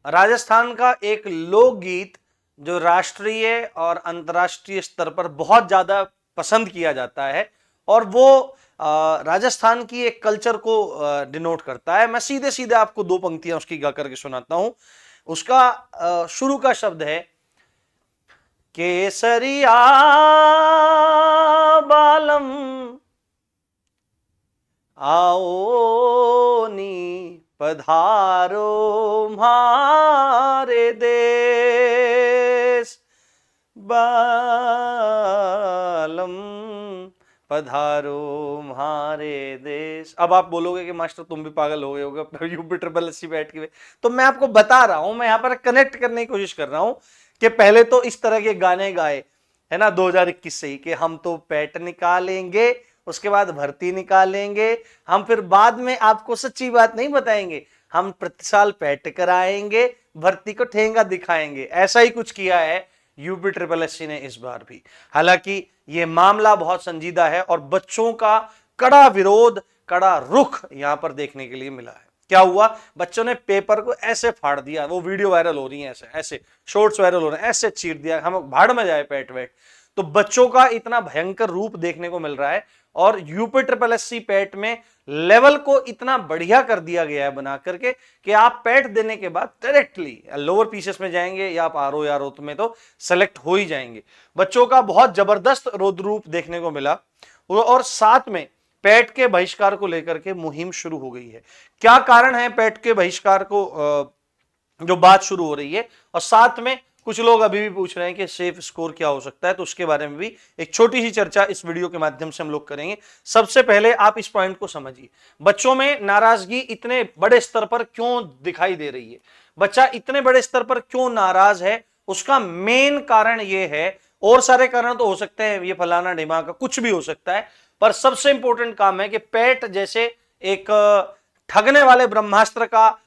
राजस्थान का एक लोकगीत जो राष्ट्रीय और अंतर्राष्ट्रीय स्तर पर बहुत ज्यादा पसंद किया जाता है और वो राजस्थान की एक कल्चर को डिनोट करता है। मैं सीधे सीधे आपको दो पंक्तियां उसकी गा करके सुनाता हूं। उसका शुरू का शब्द है, केसरिया बालम आओ नी पधारो हमारे देश, बालम पधारो हमारे देश। अब आप बोलोगे कि मास्टर तुम भी पागल हो गए होगे अपना यूपी ट्रिपल एससी बैठ के। तो मैं आपको बता रहा हूं, मैं यहां पर कनेक्ट करने की कोशिश कर रहा हूं कि पहले तो इस तरह के गाने गाए है ना 2021 से ही कि हम तो पैट निकालेंगे, उसके बाद भर्ती निकालेंगे, हम फिर बाद में आपको सच्ची बात नहीं बताएंगे, हम प्रति साल पैट कराएंगे, भर्ती को ठेंगा दिखाएंगे। ऐसा ही कुछ किया है यूपी ट्रिपल एससी ने इस बार भी। हालांकि यह मामला बहुत संजीदा है और बच्चों का कड़ा विरोध, कड़ा रुख यहां पर देखने के लिए मिला है। क्या हुआ, बच्चों ने पेपर को ऐसे फाड़ दिया, वो वीडियो वायरल हो रही है, ऐसे ऐसे शॉर्ट्स वायरल हो रहे हैं, ऐसे चीर दिया, हम भाड़ में जाए पैट वैट। तो बच्चों का इतना भयंकर रूप देखने को मिल रहा है और यूपी ट्रिपल एससी पैट में लेवल को इतना बढ़िया कर दिया गया है बना करके कि आप पैट देने के बाद डायरेक्टली लोअर पीसेस में जाएंगे या आप आरओ या रोत में तो सेलेक्ट हो ही जाएंगे। बच्चों का बहुत जबरदस्त रौद्र रूप देखने को मिला और साथ में पैट के बहिष्कार को लेकर के मुहिम शुरू हो गई है। क्या कारण है पैट के बहिष्कार को जो बात शुरू हो रही है, और साथ में कुछ लोग अभी भी पूछ रहे हैं कि सेफ स्कोर क्या हो सकता है, तो उसके बारे में भी एक छोटी सी चर्चा इस वीडियो के माध्यम से हम लोग करेंगे। सबसे पहले आप इस पॉइंट को समझिए, बच्चों में नाराजगी इतने बड़े स्तर पर क्यों दिखाई दे रही है, बच्चा इतने बड़े स्तर पर क्यों नाराज है, उसका मेन कारण यह है, और सारे कारण तो हो सकते हैं, ये फलाना ढिमा का कुछ भी हो सकता है, पर सबसे इंपॉर्टेंट काम है कि पैट जैसे एक ठगने वाले ब्रह्मास्त्र का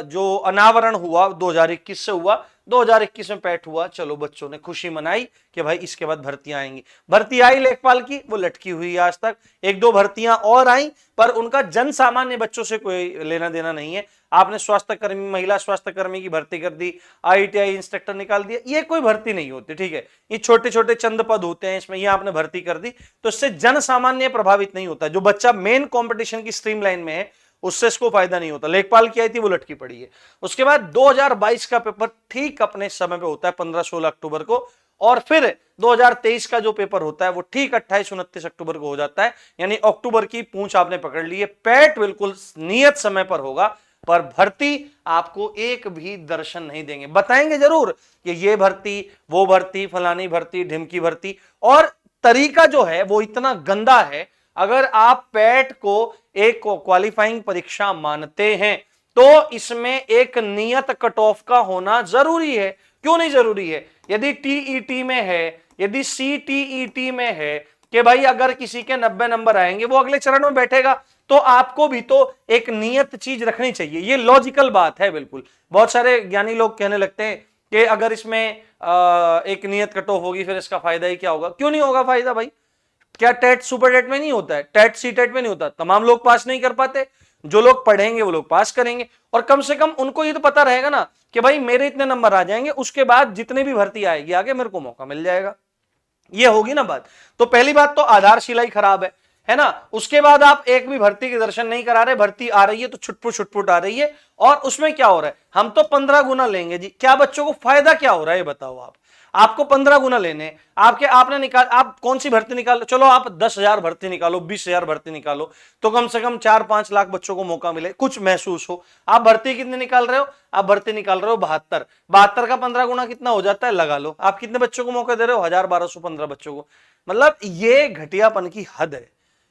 जो अनावरण हुआ 2021 से हुआ, 2021 में पैट हुआ, चलो बच्चों ने खुशी मनाई कि भाई इसके बाद भर्तियां आएंगी। भर्ती आई लेखपाल की, वो लटकी हुई है आज तक, एक दो भर्तियां और आई पर उनका जन सामान्य बच्चों से कोई लेना देना नहीं है। आपने स्वास्थ्य कर्मी, महिला स्वास्थ्य कर्मी की भर्ती कर दी, ITI इंस्ट्रक्टर निकाल दिया, ये कोई भर्ती नहीं होती, ठीक है, ये छोटे छोटे चंद पद होते हैं, इसमें ये आपने भर्ती कर दी तो इससे जन सामान्य प्रभावित नहीं होता। जो बच्चा मेन कॉम्पिटिशन की स्ट्रीम लाइन में है उससे इसको फायदा नहीं होता। लेखपाल की आई थी, वो लटकी पड़ी है। उसके बाद 2022 का पेपर ठीक अपने समय पे होता है 15-16 अक्टूबर को, और फिर 2023 का जो पेपर होता है वो ठीक 28-29 अक्टूबर को हो जाता है। यानी अक्टूबर की पूंछ आपने पकड़ ली है। पैट बिल्कुल नियत समय पर होगा, पर भर्ती आपको एक भी दर्शन नहीं देंगे। बताएंगे जरूर कि ये भर्ती, वो भर्ती, फलानी भर्ती, ढिमकी भर्ती, और तरीका जो है वो इतना गंदा है। अगर आप पैट को एक क्वालिफाइंग परीक्षा मानते हैं तो इसमें एक नियत कट ऑफ का होना जरूरी है। क्यों नहीं जरूरी है? यदि टीईटी में है, यदि सीटीईटी में है कि भाई अगर किसी के 90 नंबर आएंगे वो अगले चरण में बैठेगा, तो आपको भी तो एक नियत चीज रखनी चाहिए। ये लॉजिकल बात है बिल्कुल। बहुत सारे ज्ञानी लोग कहने लगते हैं कि अगर इसमें एक नियत कट ऑफ होगी फिर इसका फायदा ही क्या होगा। क्यों नहीं होगा फायदा भाई? क्या टेट सुपर टेट में नहीं होता है? टेट सी टेट में नहीं होता? तमाम लोग पास नहीं कर पाते, जो लोग पढ़ेंगे वो लोग पास करेंगे, और कम से कम उनको ये तो पता रहेगा ना कि भाई मेरे इतने नंबर आ जाएंगे, उसके बाद जितनी भी भर्ती आएगी आगे मेरे को मौका मिल जाएगा। ये होगी ना बात। तो पहली बात तो आधारशिला ही खराब है ना। उसके बाद आप एक भी भर्ती के दर्शन नहीं करा रहे, भर्ती आ रही है तो छुटपुट छुटपुट आ रही है, और उसमें क्या हो रहा है, हम तो 15 गुना लेंगे जी। क्या बच्चों को फायदा क्या हो रहा है ये बताओ आप? आपको 15 गुना लेने आपने निकाल, आप कौन सी भर्ती निकालो, चलो आप 10,000 भर्ती निकालो, 20,000 भर्ती निकालो, तो कम से कम 4-5 लाख बच्चों को मौका मिले, कुछ महसूस हो। आप भर्ती कितने निकाल रहे हो? आप भर्ती निकाल रहे हो 72 का 15 गुना कितना हो जाता है, लगा लो। आप कितने बच्चों को मौका दे रहे हो? 1,000-1,215 बच्चों को। मतलब ये घटियापन की हद है,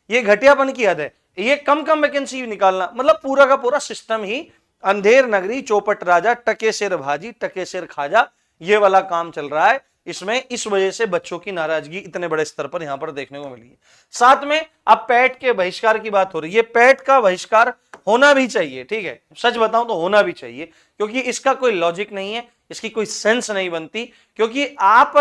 ये घटियापन की हद है। ये कम वैकेंसी निकालना, मतलब पूरा का पूरा सिस्टम ही अंधेर नगरी चौपट राजा, टके सिर भाजी टके सिर खाजा, ये वाला काम चल रहा है इसमें। इस वजह से बच्चों की नाराजगी इतने बड़े स्तर पर यहां पर देखने को मिली है। साथ में अब पैट के बहिष्कार की बात हो रही है। पैट का बहिष्कार होना भी चाहिए, ठीक है, सच बताऊं तो होना भी चाहिए, क्योंकि इसका कोई लॉजिक नहीं है, इसकी कोई सेंस नहीं बनती। क्योंकि आप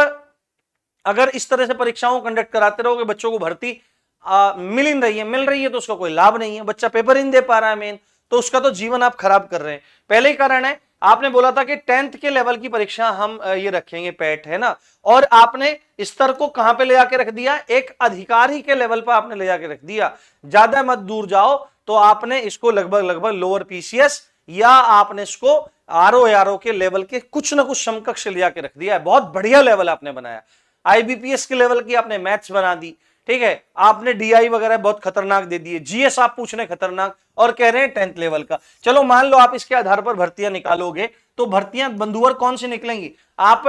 अगर इस तरह से परीक्षाओं कंडक्ट कराते रहोगे, बच्चों को भर्ती मिल रही है तो उसका कोई लाभ नहीं है, बच्चा पेपर ही नहीं दे पा रहा है मेन, तो उसका तो जीवन आप खराब कर रहे हैं। पहले ही कारण है आपने बोला था कि 10th के लेवल की परीक्षा हम ये रखेंगे पैट, है ना, और आपने स्तर को कहां पे ले जाके रख दिया, एक अधिकारी के लेवल पर आपने ले जाके रख दिया। ज्यादा मत दूर जाओ, तो आपने इसको लगभग लोअर पीसीएस या आपने इसको आरओ के लेवल के कुछ ना कुछ समकक्ष ले जाके रख दिया है। बहुत बढ़िया लेवल आपने बनाया। आईबीपीएस के लेवल की आपने मैथ्स बना दी, ठीक है, आपने डीआई वगैरह बहुत खतरनाक दे दिए, जीएस आप पूछ रहे खतरनाक और कह रहे हैं 10th लेवल का। चलो मान लो आप इसके आधार पर भर्तियां निकालोगे, तो भर्तियां बंधुवर कौन सी निकलेंगी, आप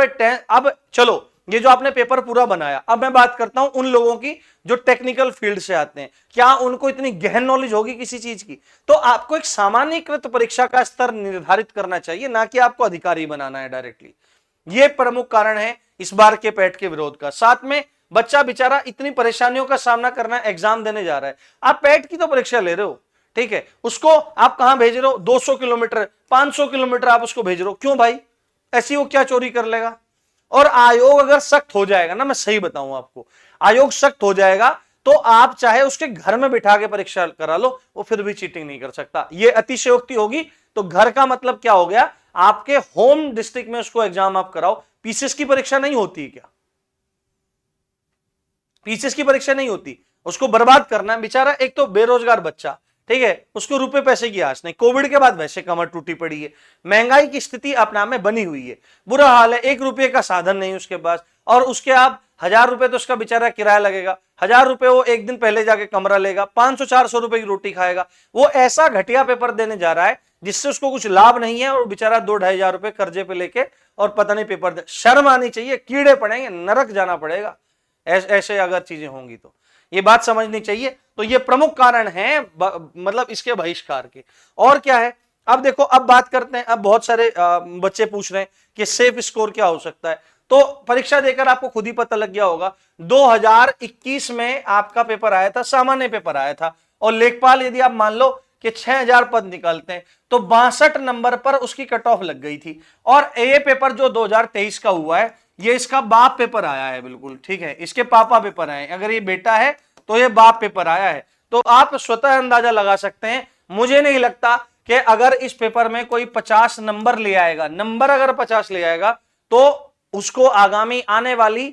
अब चलो ये जो आपने पेपर पूरा बनाया, अब मैं बात करता हूं उन लोगों की जो टेक्निकल फील्ड से आते हैं, क्या उनको इतनी गहन नॉलेज होगी किसी चीज की? तो आपको एक सामान्यकृत परीक्षा का स्तर निर्धारित करना चाहिए, ना कि आपको अधिकारी बनाना है डायरेक्टली। ये प्रमुख कारण है इस बार के पैट के विरोध का। साथ में बच्चा बेचारा इतनी परेशानियों का सामना करना, एग्जाम देने जा रहा है, आप पैट की तो परीक्षा ले रहे हो, ठीक है, उसको आप कहां भेज रहे हो, 200 किलोमीटर 500 किलोमीटर आप उसको भेज रहे हो, क्यों भाई? ऐसी वो क्या चोरी कर लेगा? और आयोग अगर सख्त हो जाएगा ना, मैं सही बताऊं आपको, आयोग सख्त हो जाएगा तो आप चाहे उसके घर में बिठा के परीक्षा करा लो, वो फिर भी चीटिंग नहीं कर सकता। ये अतिशयोक्ति होगी। तो घर का मतलब क्या हो गया, आपके होम डिस्ट्रिक्ट में उसको एग्जाम आप कराओ। पीसीएस की परीक्षा नहीं होती क्या? पीसीएस की परीक्षा नहीं होती, उसको बर्बाद करना है बेचारा, एक तो बेरोजगार बच्चा, ठीक है, उसको रुपए पैसे की आस नहीं, कोविड के बाद वैसे कमर टूटी पड़ी है, महंगाई की स्थिति अपना में बनी हुई है, बुरा हाल है, 1 रुपये का साधन नहीं उसके पास, और उसके आप 1000 रुपए तो उसका बेचारा किराया लगेगा, 1000 रुपए वो एक दिन पहले जाके कमरा लेगा, 500-400 रुपए की रोटी खाएगा। वो ऐसा घटिया पेपर देने जा रहा है जिससे उसको कुछ लाभ नहीं है, और बेचारा 2-2.5 हजार रुपए कर्जे पे लेके और पता नहीं पेपर दे। शर्म आनी चाहिए, कीड़े पड़ेंगे, नरक जाना पड़ेगा ऐसे अगर चीजें होंगी तो। ये बात समझनी चाहिए। तो ये प्रमुख कारण है मतलब इसके बहिष्कार के। और क्या है, अब देखो, अब बात करते हैं, अब बहुत सारे बच्चे पूछ रहे हैं कि सेफ स्कोर क्या हो सकता है। तो परीक्षा देकर आपको खुद ही पता लग गया होगा, 2021 में आपका पेपर आया था, सामान्य पेपर आया था, और लेखपाल यदि आप मान लो कि 6000 पद निकालते हैं तो 62 नंबर पर उसकी कट ऑफ लग गई थी। और ये पेपर जो 2023 का हुआ है, ये इसका बाप पेपर आया है, बिल्कुल ठीक है, इसके पापा पेपर आए, अगर ये बेटा है तो ये बाप पेपर आया है। तो आप स्वतः अंदाजा लगा सकते हैं। मुझे नहीं लगता कि अगर इस पेपर में कोई 50 नंबर ले आएगा, नंबर अगर 50 ले आएगा, तो उसको आगामी आने वाली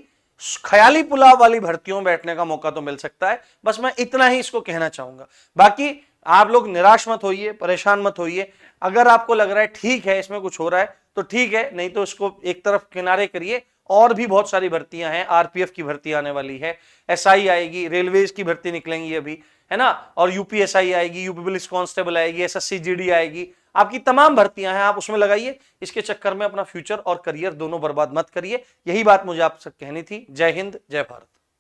ख्याली पुलाव वाली भर्तियों में बैठने का मौका तो मिल सकता है। बस मैं इतना ही इसको कहना चाहूंगा। बाकी आप लोग निराश मत होइए, परेशान मत होइए। अगर आपको लग रहा है ठीक है इसमें कुछ हो रहा है तो ठीक है, नहीं तो इसको एक तरफ किनारे करिए। और भी बहुत सारी भर्तियां हैं, आरपीएफ की भर्ती आने वाली है, एसआई आएगी, रेलवेज की भर्ती निकलेंगी अभी, है ना, और यूपीएसआई आएगी, यूपी पुलिस कांस्टेबल आएगी, एसएससी जीडी आएगी, आपकी तमाम भर्तियां हैं, आप उसमें लगाइए। इसके चक्कर में अपना फ्यूचर और करियर दोनों बर्बाद मत करिए। यही बात मुझे आपसे कहनी थी। जय हिंद, जय भारत।